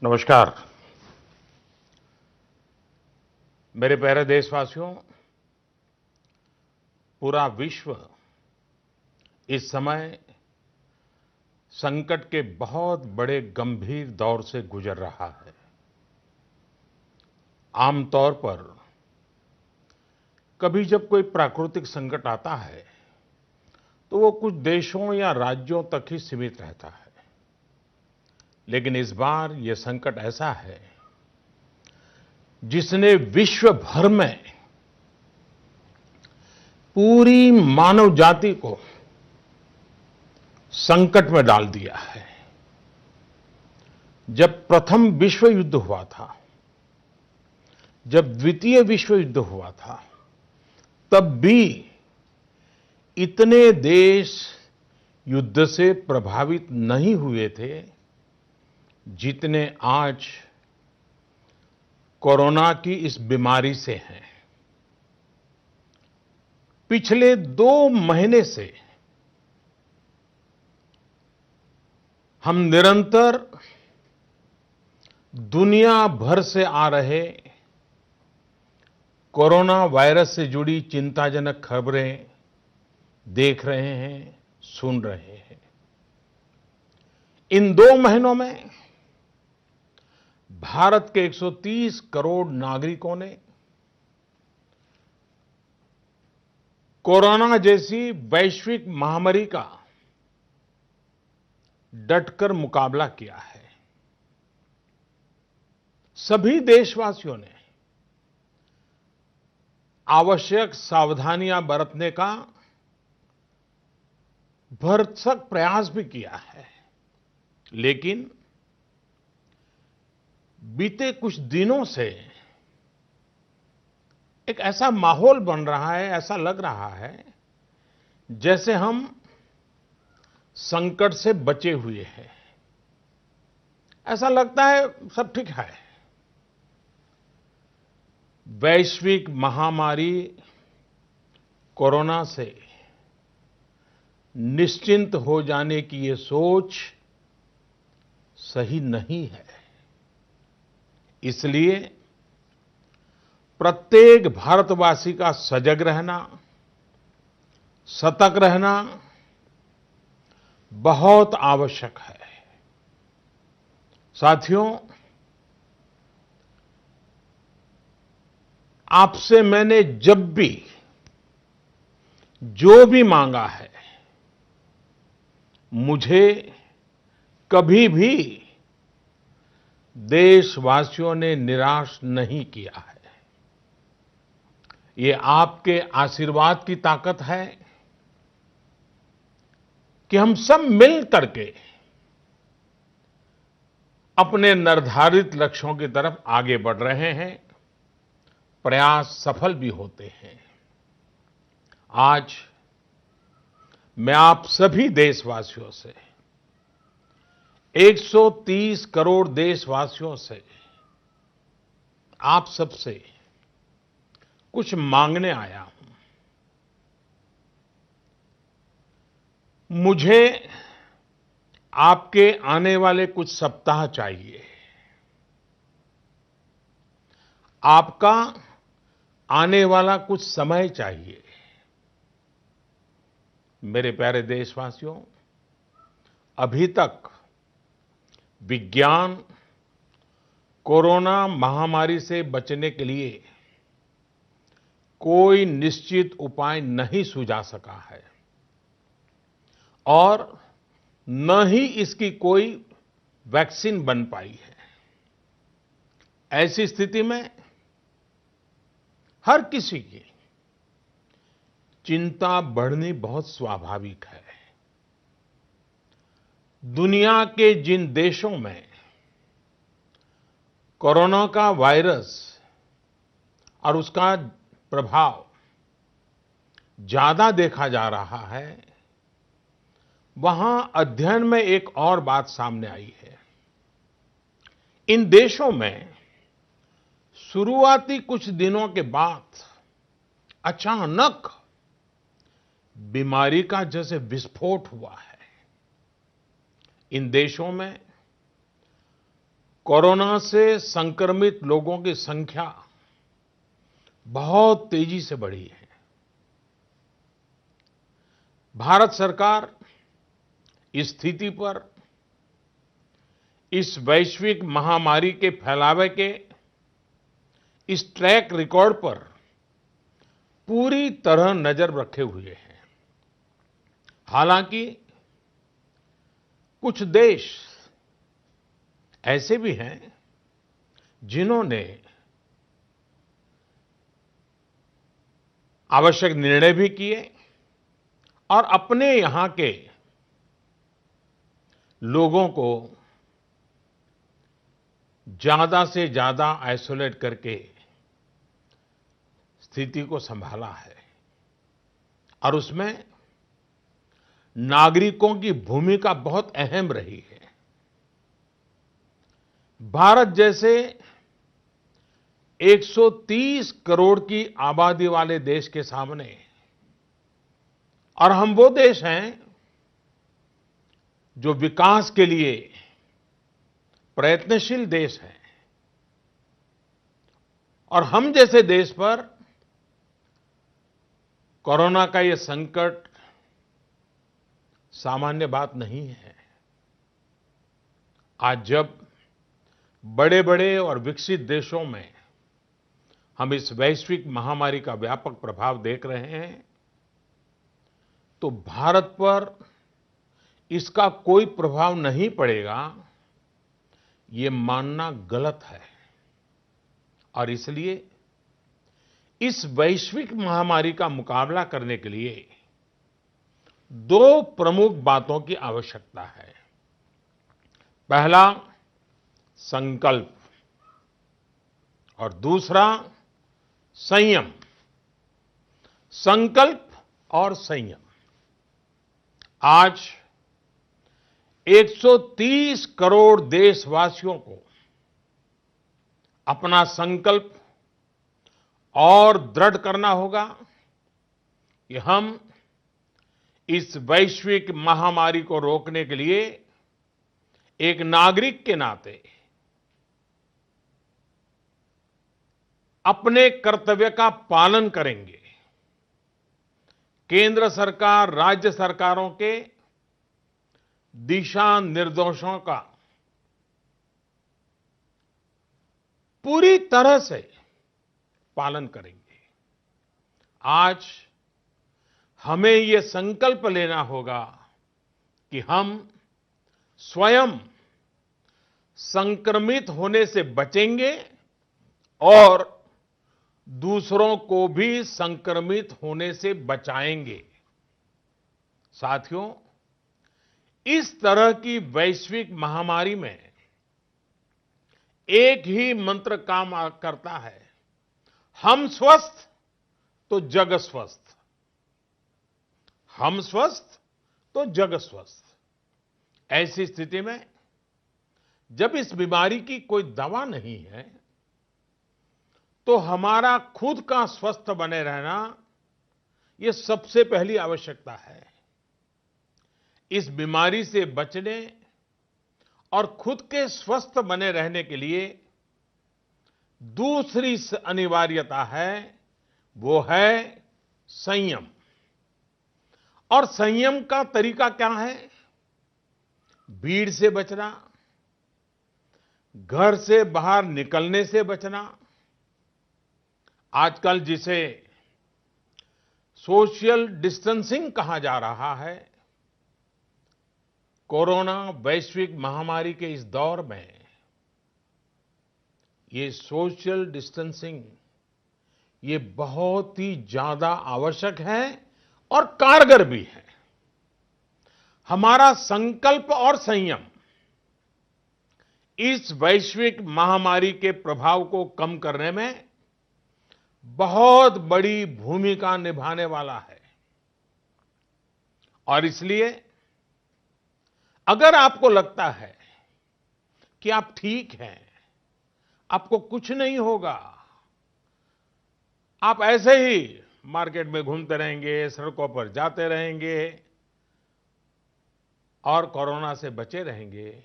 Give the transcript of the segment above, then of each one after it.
नमस्कार। मेरे प्यारे देशवासियों, पूरा विश्व इस समय संकट के बहुत बड़े गंभीर दौर से गुजर रहा है। आमतौर पर कभी जब कोई प्राकृतिक संकट आता है, तो वो कुछ देशों या राज्यों तक ही सीमित रहता है। लेकिन इस बार ये संकट ऐसा है, जिसने विश्व भर में पूरी मानव जाति को संकट में डाल दिया है। जब प्रथम विश्व युद्ध हुआ था, जब द्वितीय विश्व युद्ध हुआ था, तब भी इतने देश युद्ध से प्रभावित नहीं हुए थे, जितने आज कोरोना की इस बीमारी से हैं। पिछले 2 महीने से हम निरंतर दुनिया भर से आ रहे कोरोना वायरस से जुड़ी चिंताजनक खबरें देख रहे हैं, सुन रहे हैं। इन 2 महीनों में भारत के 130 करोड़ नागरिकों ने कोरोना जैसी वैश्विक महामारी का डटकर मुकाबला किया है। सभी देशवासियों ने आवश्यक सावधानियां बरतने का भरसक प्रयास भी किया है। लेकिन बीते कुछ दिनों से एक ऐसा माहौल बन रहा है, ऐसा लग रहा है जैसे हम संकट से बचे हुए हैं। ऐसा लगता है सब ठीक है। वैश्विक महामारी कोरोना से निश्चिंत हो जाने की ये सोच सही नहीं है। इसलिए प्रत्येक भारतवासी का सजग रहना, सतर्क रहना बहुत आवश्यक है। साथियों, आपसे मैंने जब भी जो भी मांगा है, मुझे कभी भी देशवासियों ने निराश नहीं किया है। ये आपके आशीर्वाद की ताकत है कि हम सब मिल करके अपने निर्धारित लक्ष्यों की तरफ आगे बढ़ रहे हैं। प्रयास सफल भी होते हैं। आज मैं आप सभी देशवासियों से, 130 करोड़ देशवासियों से, आप सबसे कुछ मांगने आया हूं। मुझे आपके आने वाले कुछ सप्ताह चाहिए। आपका आने वाला कुछ समय चाहिए। मेरे प्यारे देशवासियों, अभी तक विज्ञान कोरोना महामारी से बचने के लिए कोई निश्चित उपाय नहीं सुझा सका है और न ही इसकी कोई वैक्सीन बन पाई है। ऐसी स्थिति में हर किसी की चिंता बढ़नी बहुत स्वाभाविक है। दुनिया के जिन देशों में कोरोना का वायरस और उसका प्रभाव ज्यादा देखा जा रहा है, वहां अध्ययन में एक और बात सामने आई है। इन देशों में शुरुआती कुछ दिनों के बाद अचानक बीमारी का जैसे विस्फोट हुआ है। इन देशों में कोरोना से संक्रमित लोगों की संख्या बहुत तेजी से बढ़ी है। भारत सरकार इस स्थिति पर, इस वैश्विक महामारी के फैलावे के इस ट्रैक रिकॉर्ड पर पूरी तरह नजर रखे हुए है। हालांकि कुछ देश ऐसे भी हैं जिन्होंने आवश्यक निर्णय भी किए और अपने यहां के लोगों को ज्यादा से ज्यादा आइसोलेट करके स्थिति को संभाला है और उसमें नागरिकों की भूमिका बहुत अहम रही है। भारत जैसे 130 करोड़ की आबादी वाले देश के सामने, और हम वो देश हैं जो विकास के लिए प्रयत्नशील देश हैं, और हम जैसे देश पर कोरोना का ये संकट सामान्य बात नहीं है। आज जब बड़े-बड़े और विकसित देशों में हम इस वैश्विक महामारी का व्यापक प्रभाव देख रहे हैं, तो भारत पर इसका कोई प्रभाव नहीं पड़ेगा, ये मानना गलत है। और इसलिए इस वैश्विक महामारी का मुकाबला करने के लिए दो प्रमुख बातों की आवश्यकता है। पहला, संकल्प, और दूसरा, संयम। संकल्प और संयम। आज 130 करोड़ देशवासियों को अपना संकल्प और दृढ़ करना होगा कि हम इस वैश्विक महामारी को रोकने के लिए एक नागरिक के नाते अपने कर्तव्य का पालन करेंगे। केंद्र सरकार, राज्य सरकारों के दिशा निर्देशों का पूरी तरह से पालन करेंगे। आज हमें ये संकल्प लेना होगा कि हम स्वयं संक्रमित होने से बचेंगे और दूसरों को भी संक्रमित होने से बचाएंगे। साथियों, इस तरह की वैश्विक महामारी में एक ही मंत्र काम करता है, हम स्वस्थ तो जग स्वस्थ। हम स्वस्थ तो जग स्वस्थ। ऐसी स्थिति में जब इस बीमारी की कोई दवा नहीं है, तो हमारा खुद का स्वस्थ बने रहना ये सबसे पहली आवश्यकता है। इस बीमारी से बचने और खुद के स्वस्थ बने रहने के लिए दूसरी अनिवार्यता है, वो है संयम। और संयम का तरीका क्या है? भीड़ से बचना, घर से बाहर निकलने से बचना, आजकल जिसे सोशल डिस्टेंसिंग कहा जा रहा है, कोरोना वैश्विक महामारी के इस दौर में ये सोशल डिस्टेंसिंग ये बहुत ही ज्यादा आवश्यक है और कारगर भी है। हमारा संकल्प और संयम इस वैश्विक महामारी के प्रभाव को कम करने में बहुत बड़ी भूमिका निभाने वाला है। और इसलिए अगर आपको लगता है कि आप ठीक हैं, आपको कुछ नहीं होगा, आप ऐसे ही मार्केट में घूमते रहेंगे, सड़कों पर जाते रहेंगे और कोरोना से बचे रहेंगे,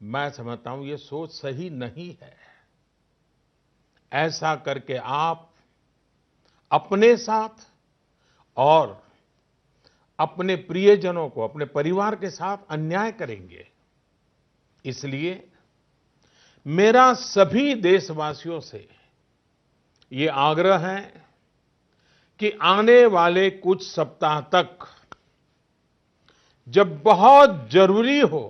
मैं समझता हूं ये सोच सही नहीं है। ऐसा करके आप अपने साथ और अपने प्रियजनों को, अपने परिवार के साथ अन्याय करेंगे। इसलिए मेरा सभी देशवासियों से ये आग्रह है कि आने वाले कुछ सप्ताह तक जब बहुत जरूरी हो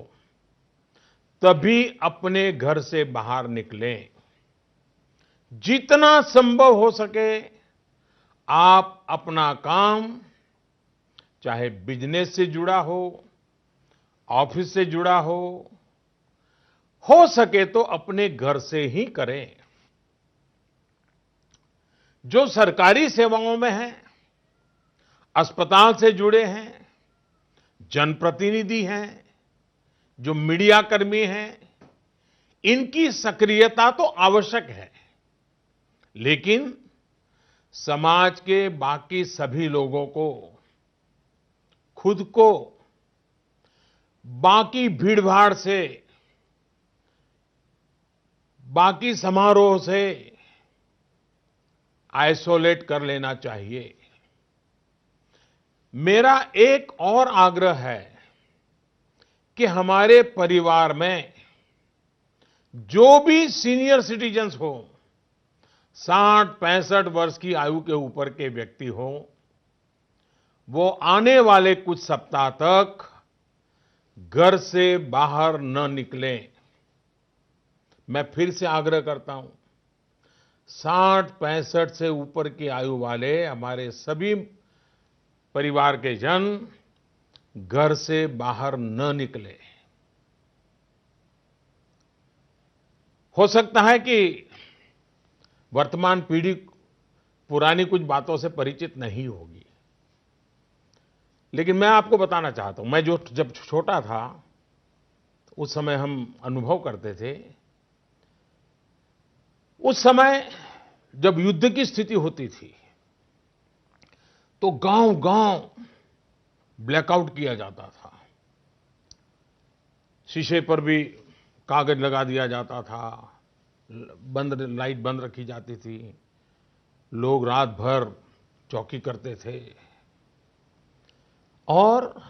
तभी अपने घर से बाहर निकलें। जितना संभव हो सके आप अपना काम, चाहे बिजनेस से जुड़ा ऑफिस से जुड़ा हो सके तो अपने घर से ही करें। जो सरकारी सेवाओं में हैं, अस्पताल से जुड़े हैं, जनप्रतिनिधि हैं, जो मीडिया कर्मी हैं, इनकी सक्रियता तो आवश्यक है, लेकिन समाज के बाकी सभी लोगों को खुद को बाकी भीड़भाड़ से, बाकी समारोह से आइसोलेट कर लेना चाहिए। मेरा एक और आग्रह है कि हमारे परिवार में जो भी सीनियर सिटीजन्स हो, 60-65 वर्ष की आयु के ऊपर के व्यक्ति हो, वो आने वाले कुछ सप्ताह तक घर से बाहर न निकलें। मैं फिर से आग्रह करता हूं, 60-65 से ऊपर की आयु वाले हमारे सभी परिवार के जन घर से बाहर न निकले। हो सकता है कि वर्तमान पीढ़ी पुरानी कुछ बातों से परिचित नहीं होगी, लेकिन मैं आपको बताना चाहता हूं, मैं जब छोटा था उस समय हम अनुभव करते थे। उस समय जब युद्ध की स्थिति होती थी तो गांव-गांव ब्लैकआउट किया जाता था। शीशे पर भी कागज लगा दिया जाता था, लाइट बंद रखी जाती थी, लोग रात भर चौकी करते थे और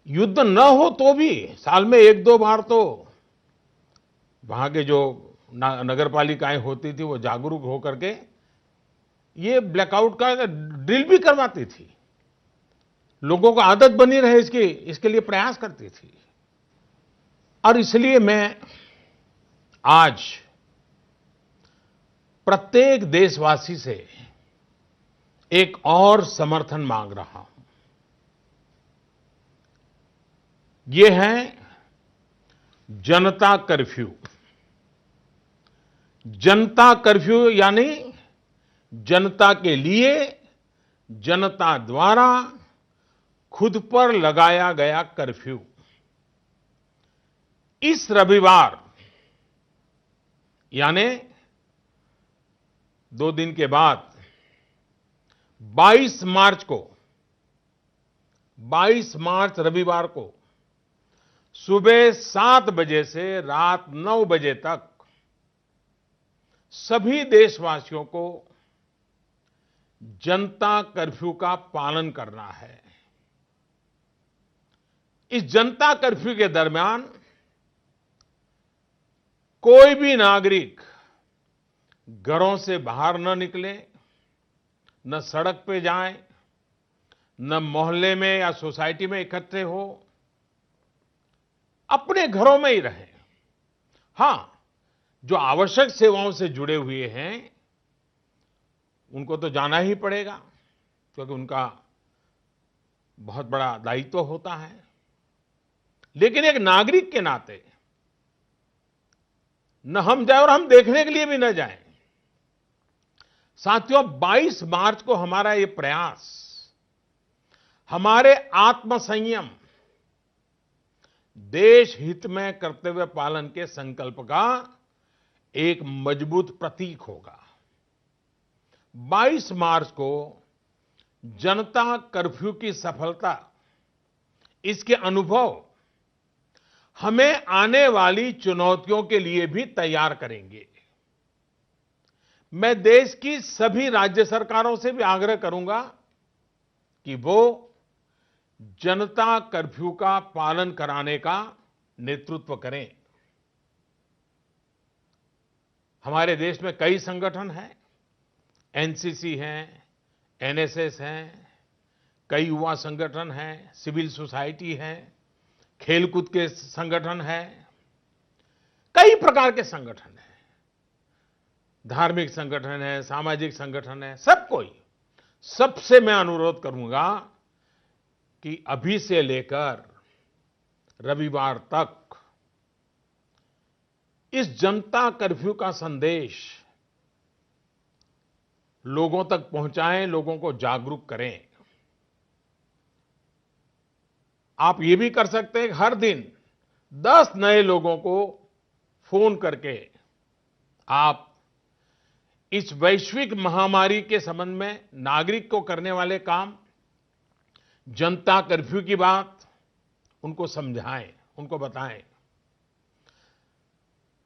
युद्ध न हो तो भी साल में 1-2 बार तो वहां के जो नगर पालिकाएं होती थी वो जागरूक होकर के ये ब्लैकआउट का ड्रिल भी करवाती थी। लोगों को आदत बनी रहे इसके लिए प्रयास करती थी। और इसलिए मैं आज प्रत्येक देशवासी से एक और समर्थन मांग रहा हूं। ये है जनता कर्फ्यू। जनता कर्फ्यू यानी जनता के लिए, जनता द्वारा खुद पर लगाया गया कर्फ्यू। इस रविवार यानी 2 दिन के बाद 22 मार्च रविवार को सुबह 7 बजे से रात 9 बजे तक सभी देशवासियों को जनता कर्फ्यू का पालन करना है। इस जनता कर्फ्यू के दरमियान कोई भी नागरिक घरों से बाहर न निकले, न सड़क पे जाए, न मोहल्ले में या सोसाइटी में इकट्ठे हो, अपने घरों में ही रहे। हां, जो आवश्यक सेवाओं से जुड़े हुए हैं उनको तो जाना ही पड़ेगा, क्योंकि उनका बहुत बड़ा दायित्व होता है। लेकिन एक नागरिक के नाते न हम जाए और हम देखने के लिए भी न जाएं। साथियों, 22 मार्च को हमारा ये प्रयास हमारे आत्मसंयम, देश हित में कर्तव्य पालन के संकल्प का एक मजबूत प्रतीक होगा। 22 मार्च को जनता कर्फ्यू की सफलता, इसके अनुभव हमें आने वाली चुनौतियों के लिए भी तैयार करेंगे। मैं देश की सभी राज्य सरकारों से भी आग्रह करूंगा कि वो जनता कर्फ्यू का पालन कराने का नेतृत्व करें। हमारे देश में कई संगठन हैं, एनसीसी हैं, एनएसएस हैं, कई युवा संगठन हैं, सिविल सोसाइटी है, खेलकूद के संगठन हैं, कई प्रकार के संगठन हैं, धार्मिक संगठन है, सामाजिक संगठन है, सबसे मैं अनुरोध करूंगा कि अभी से लेकर रविवार तक इस जनता कर्फ्यू का संदेश लोगों तक पहुंचाएं, लोगों को जागरूक करें। आप ये भी कर सकते हैं कि हर दिन 10 नए लोगों को फोन करके आप इस वैश्विक महामारी के संबंध में नागरिक को करने वाले काम, जनता कर्फ्यू की बात उनको समझाएं, उनको बताएं।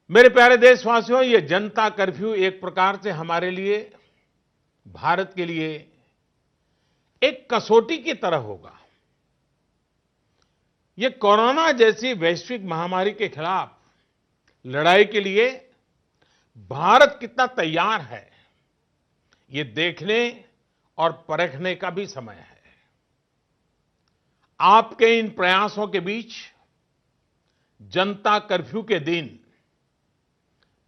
मेरे प्यारे देशवासियों, ये जनता कर्फ्यू एक प्रकार से हमारे लिए, भारत के लिए एक कसौटी की तरह होगा। ये कोरोना जैसी वैश्विक महामारी के खिलाफ लड़ाई के लिए भारत कितना तैयार है, ये देखने और परखने का भी समय है। आपके इन प्रयासों के बीच जनता कर्फ्यू के दिन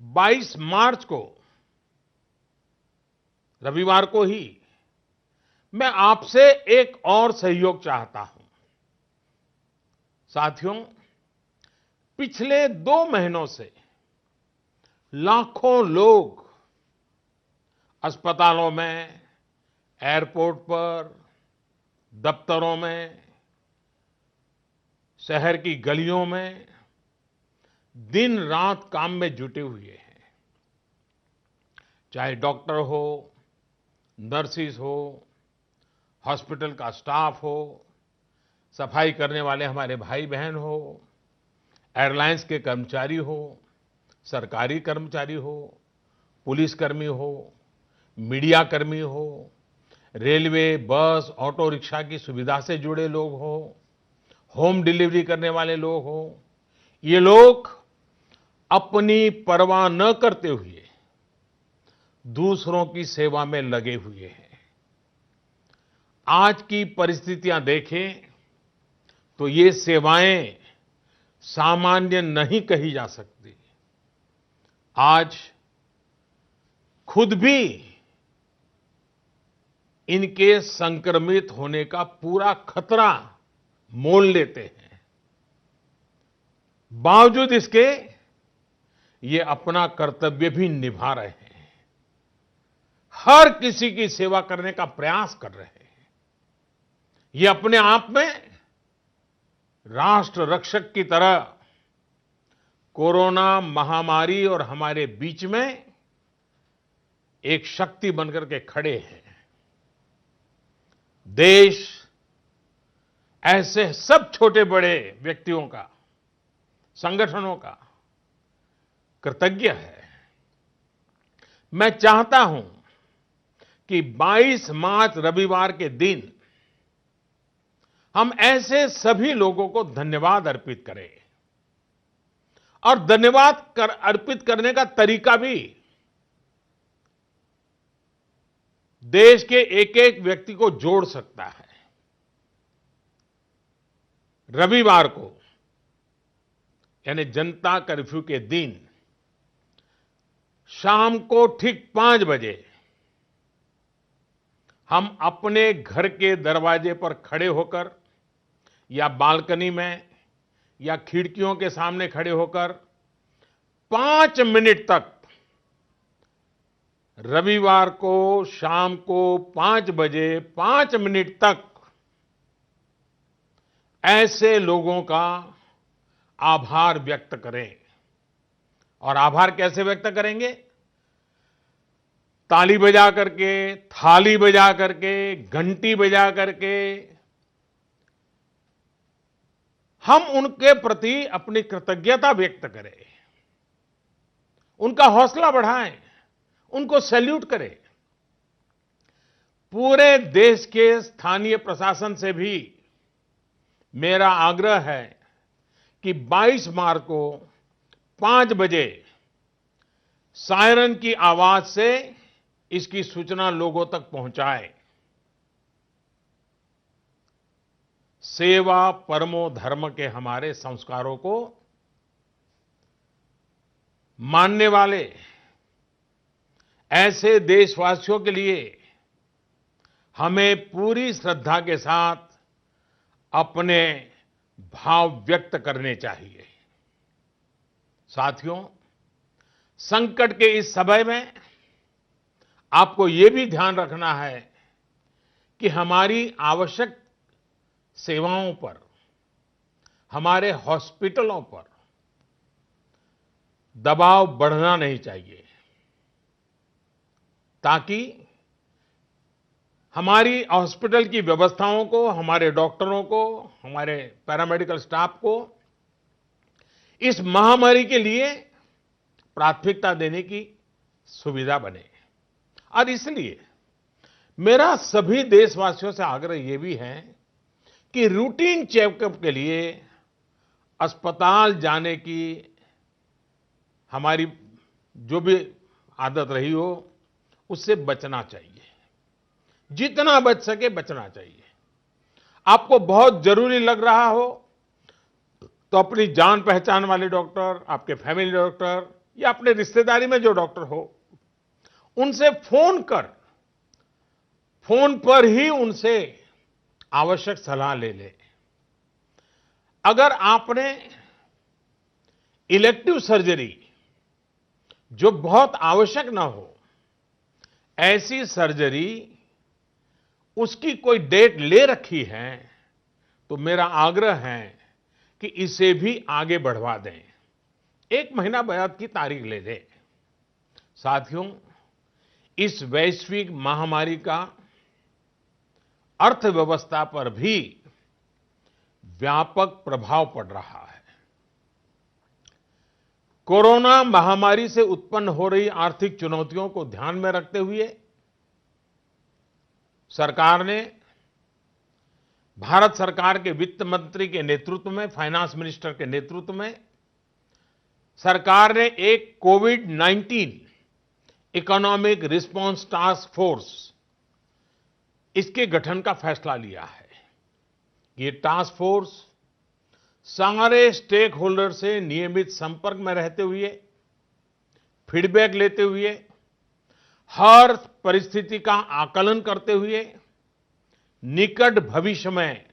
22 मार्च को, रविवार को ही, मैं आपसे एक और सहयोग चाहता हूं। साथियों, पिछले 2 महीनों से लाखों लोग अस्पतालों में, एयरपोर्ट पर, दफ्तरों में, शहर की गलियों में दिन रात काम में जुटे हुए हैं। चाहे डॉक्टर हो, नर्सिस हो, हॉस्पिटल का स्टाफ हो, सफाई करने वाले हमारे भाई बहन हो, एयरलाइंस के कर्मचारी हो, सरकारी कर्मचारी हो, पुलिसकर्मी हो, मीडिया कर्मी हो, रेलवे, बस, ऑटो रिक्शा की सुविधा से जुड़े लोग हो, होम डिलीवरी करने वाले लोग हो, ये लोग अपनी परवाह न करते हुए दूसरों की सेवा में लगे हुए हैं। आज की परिस्थितियां देखें तो ये सेवाएं सामान्य नहीं कही जा सकती। आज खुद भी इनके संक्रमित होने का पूरा खतरा मोल लेते हैं। बावजूद इसके ये अपना कर्तव्य भी निभा रहे हैं, हर किसी की सेवा करने का प्रयास कर रहे हैं। ये अपने आप में राष्ट्र रक्षक की तरह कोरोना महामारी और हमारे बीच में एक शक्ति बनकर के खड़े हैं। देश ऐसे सब छोटे बड़े व्यक्तियों का, संगठनों का कृतज्ञ है। मैं चाहता हूं कि 22 मार्च रविवार के दिन हम ऐसे सभी लोगों को धन्यवाद अर्पित करें, और धन्यवाद अर्पित करने का तरीका भी देश के एक एक व्यक्ति को जोड़ सकता है। रविवार को, यानी जनता कर्फ्यू के दिन, शाम को ठीक 5 बजे हम अपने घर के दरवाजे पर खड़े होकर या बालकनी में या खिड़कियों के सामने खड़े होकर 5 मिनट तक, रविवार को शाम को 5 बजे 5 मिनट तक ऐसे लोगों का आभार व्यक्त करें। और आभार कैसे व्यक्त करेंगे? ताली बजा करके, थाली बजा करके, घंटी बजा करके, हम उनके प्रति अपनी कृतज्ञता व्यक्त करें, उनका हौसला बढ़ाएं, उनको सैल्यूट करें। पूरे देश के स्थानीय प्रशासन से भी मेरा आग्रह है कि 22 मार्च को 5 बजे सायरन की आवाज से इसकी सूचना लोगों तक पहुंचाएं। सेवा परमो धर्म के हमारे संस्कारों को मानने वाले ऐसे देशवासियों के लिए हमें पूरी श्रद्धा के साथ अपने भाव व्यक्त करने चाहिए। साथियों, संकट के इस समय में आपको ये भी ध्यान रखना है कि हमारी आवश्यक सेवाओं पर, हमारे हॉस्पिटलों पर दबाव बढ़ना नहीं चाहिए, ताकि हमारी हॉस्पिटल की व्यवस्थाओं को, हमारे डॉक्टरों को, हमारे पैरामेडिकल स्टाफ को इस महामारी के लिए प्राथमिकता देने की सुविधा बने। और इसलिए मेरा सभी देशवासियों से आग्रह ये भी है कि रूटीन चेकअप के लिए अस्पताल जाने की हमारी जो भी आदत रही हो, उससे बचना चाहिए। जितना बच सके बचना चाहिए। आपको बहुत जरूरी लग रहा हो तो अपनी जान पहचान वाले डॉक्टर, आपके फैमिली डॉक्टर या अपने रिश्तेदारी में जो डॉक्टर हो, उनसे फोन पर ही उनसे आवश्यक सलाह ले ले। अगर आपने इलेक्टिव सर्जरी, जो बहुत आवश्यक ना हो, ऐसी सर्जरी उसकी कोई डेट ले रखी है, तो मेरा आग्रह है कि इसे भी आगे बढ़वा दें। 1 महीना बाद की तारीख ले लें। साथियों, इस वैश्विक महामारी का अर्थव्यवस्था पर भी व्यापक प्रभाव पड़ रहा है। कोरोना महामारी से उत्पन्न हो रही आर्थिक चुनौतियों को ध्यान में रखते हुए सरकार ने, भारत सरकार के वित्त मंत्री के नेतृत्व में, फाइनेंस मिनिस्टर के नेतृत्व में सरकार ने एक कोविड-19 इकोनॉमिक रिस्पांस टास्क फोर्स, इसके गठन का फैसला लिया है। ये टास्क फोर्स सारे स्टेक होल्डर से नियमित संपर्क में रहते हुए, फीडबैक लेते हुए, हर परिस्थिति का आकलन करते हुए निकट भविष्य में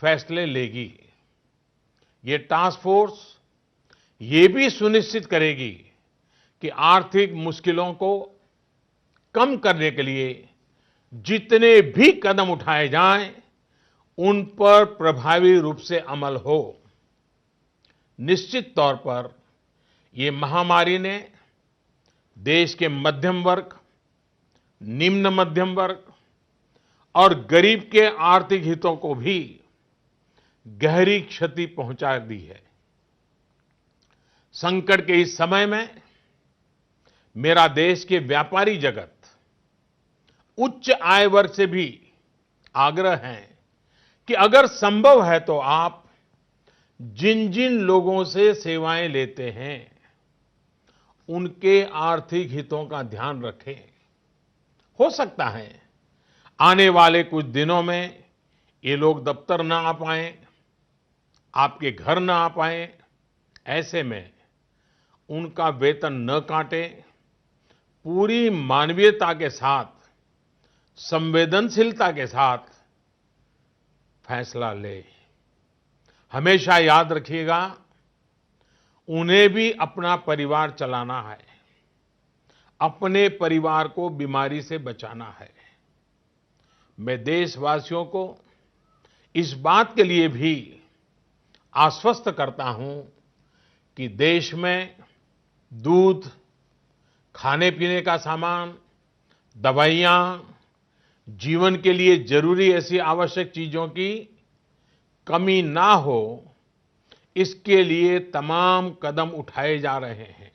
फैसले लेगी। ये टास्क फोर्स ये भी सुनिश्चित करेगी कि आर्थिक मुश्किलों को कम करने के लिए जितने भी कदम उठाए जाएं, उन पर प्रभावी रूप से अमल हो। निश्चित तौर पर ये महामारी ने देश के मध्यम वर्ग, निम्न मध्यम वर्ग और गरीब के आर्थिक हितों को भी गहरी क्षति पहुंचा दी है। संकट के इस समय में मेरा देश के व्यापारी जगत, उच्च आय वर्ग से भी आग्रह है कि अगर संभव है तो आप जिन जिन लोगों से सेवाएं लेते हैं, उनके आर्थिक हितों का ध्यान रखें। हो सकता है आने वाले कुछ दिनों में ये लोग दफ्तर ना आ पाएं, आपके घर ना आ पाएं। ऐसे में उनका वेतन न काटें, पूरी मानवीयता के साथ, संवेदनशीलता के साथ फैसला ले। हमेशा याद रखिएगा, उन्हें भी अपना परिवार चलाना है, अपने परिवार को बीमारी से बचाना है। मैं देशवासियों को इस बात के लिए भी आश्वस्त करता हूं कि देश में दूध, खाने पीने का सामान, दवाइयां, जीवन के लिए जरूरी ऐसी आवश्यक चीजों की कमी ना हो, इसके लिए तमाम कदम उठाए जा रहे हैं।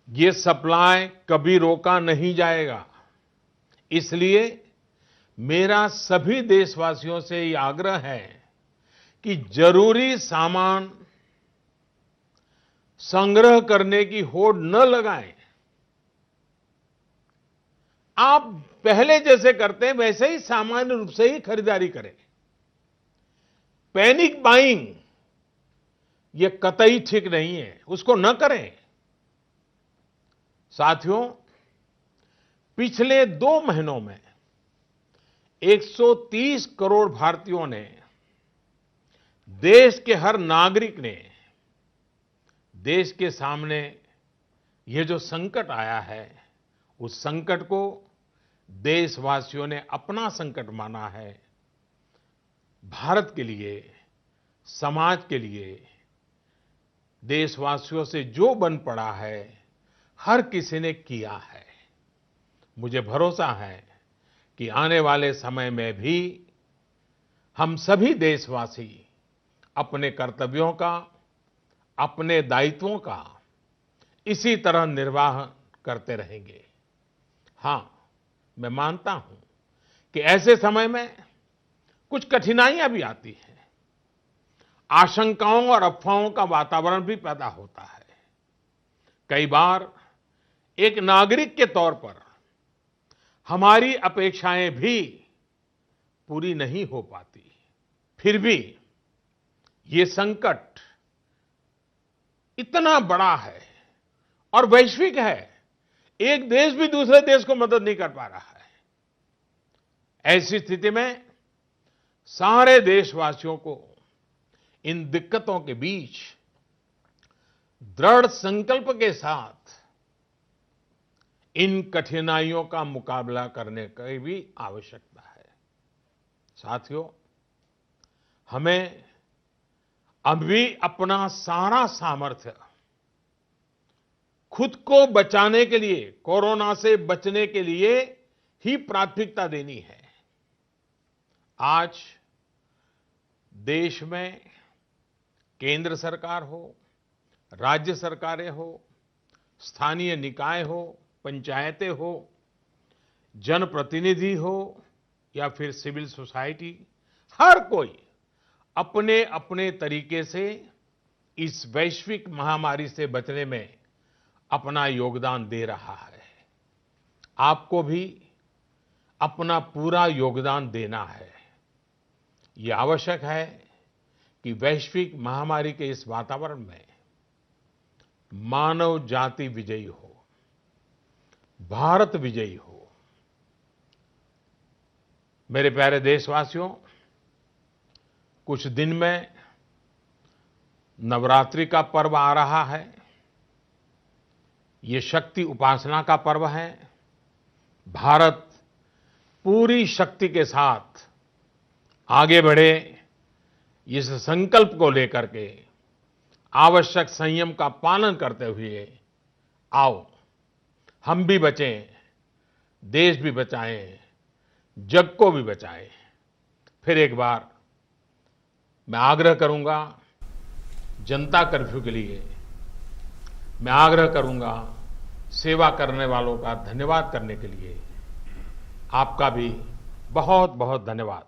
ये सप्लाई कभी रोका नहीं जाएगा। इसलिए मेरा सभी देशवासियों से ये आग्रह है कि जरूरी सामान संग्रह करने की होड़ न लगाएं। आप पहले जैसे करते हैं वैसे ही सामान्य रूप से ही खरीदारी करें। पैनिक बाइंग ये कतई ठीक नहीं है, उसको न करें। साथियों, पिछले 2 महीनों में 130 करोड़ भारतीयों ने, देश के हर नागरिक ने देश के सामने ये जो संकट आया है, उस संकट को देशवासियों ने अपना संकट माना है। भारत के लिए, समाज के लिए देशवासियों से जो बन पड़ा है, हर किसी ने किया है। मुझे भरोसा है कि आने वाले समय में भी हम सभी देशवासी अपने कर्तव्यों का, अपने दायित्वों का इसी तरह निर्वाह करते रहेंगे। हां, मैं मानता हूं कि ऐसे समय में कुछ कठिनाइयां भी आती हैं। आशंकाओं और अफवाहों का वातावरण भी पैदा होता है। कई बार एक नागरिक के तौर पर हमारी अपेक्षाएं भी पूरी नहीं हो पाती। फिर भी ये संकट इतना बड़ा है और वैश्विक है। एक देश भी दूसरे देश को मदद नहीं कर पा रहा है। ऐसी स्थिति में सारे देशवासियों को इन दिक्कतों के बीच दृढ़ संकल्प के साथ इन कठिनाइयों का मुकाबला करने की भी आवश्यकता है। साथियों, हमें अभी अपना सारा सामर्थ्य खुद को बचाने के लिए, कोरोना से बचने के लिए ही प्राथमिकता देनी है। आज देश में केंद्र सरकार हो, राज्य सरकारें हो, स्थानीय निकाय हो, पंचायतें हो, जनप्रतिनिधि हो या फिर सिविल सोसाइटी, हर कोई अपने अपने तरीके से इस वैश्विक महामारी से बचने में अपना योगदान दे रहा है। आपको भी अपना पूरा योगदान देना है। ये आवश्यक है कि वैश्विक महामारी के इस वातावरण में मानव जाति विजयी हो, भारत विजयी हो। मेरे प्यारे देशवासियों, कुछ दिन में नवरात्रि का पर्व आ रहा है। ये शक्ति उपासना का पर्व है। भारत पूरी शक्ति के साथ आगे बढ़े, इस संकल्प को लेकर के आवश्यक संयम का पालन करते हुए आओ हम भी बचें, देश भी बचाएं, जग को भी बचाएं। फिर एक बार मैं आग्रह करूंगा, जनता कर्फ्यू के लिए मैं आग्रह करूंगा, सेवा करने वालों का धन्यवाद करने के लिए। आपका भी बहुत बहुत धन्यवाद।